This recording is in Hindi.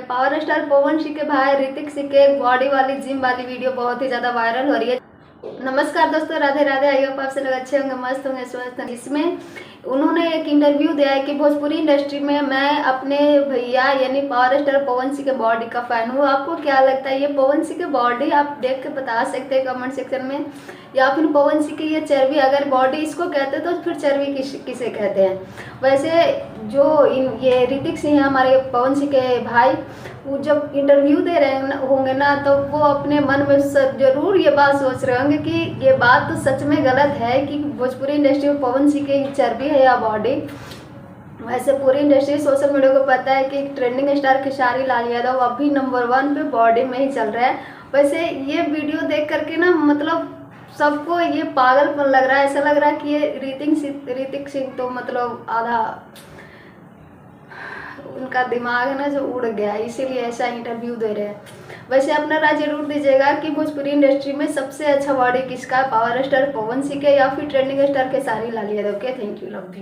पावर स्टार पवन सिंह के भाई ऋतिक सिंह के बॉडी वाली जिम वाली वीडियो बहुत ही ज़्यादा वायरल हो रही है। नमस्कार दोस्तों, राधे राधे। आई होप आप सब लोग अच्छे होंगे, मस्त होंगे, स्वस्थ होंगे। इसमें उन्होंने एक इंटरव्यू दिया है कि भोजपुरी इंडस्ट्री में मैं अपने भैया यानी पावर स्टार पवन सिंह के बॉडी का फैन हूँ। आपको क्या लगता है, ये पवन सिंह के बॉडी आप देख के बता सकते हैं कमेंट सेक्शन में, या फिर पवन सिंह की ये चर्बी, अगर बॉडी इसको कहते हैं तो फिर चर्बी किसे कहते हैं। वैसे जो ये ऋतिक सिंह है हमारे पवन सिंह के भाई, वो जब इंटरव्यू दे रहे होंगे ना, तो वो अपने मन में जरूर ये बात सोच रहे होंगे कि ये बात तो सच में गलत है कि भोजपुरी इंडस्ट्री में पवन सिंह की चर्बी है या बॉडी। वैसे पूरी इंडस्ट्री सोशल मीडिया को पता है कि ट्रेंडिंग स्टार खेसारी लाल यादव अभी नंबर 1 पे बॉडी में ही चल रहा है। वैसे ये वीडियो देख करके ना, मतलब सबको ये पागलपन लग रहा है। ऐसा लग रहा है कि ये ऋतिक सिंह तो मतलब आधा उनका दिमाग है ना जो उड़ गया, इसीलिए ऐसा इंटरव्यू दे रहे हैं। वैसे अपना राय जरूर दीजिएगा कि भोजपुरी इंडस्ट्री में सबसे अच्छा बॉडी किसका, पावर स्टार पवन सिंह के या फिर ट्रेंडिंग स्टार खेसारी लाल यादव के। Thank you, love you.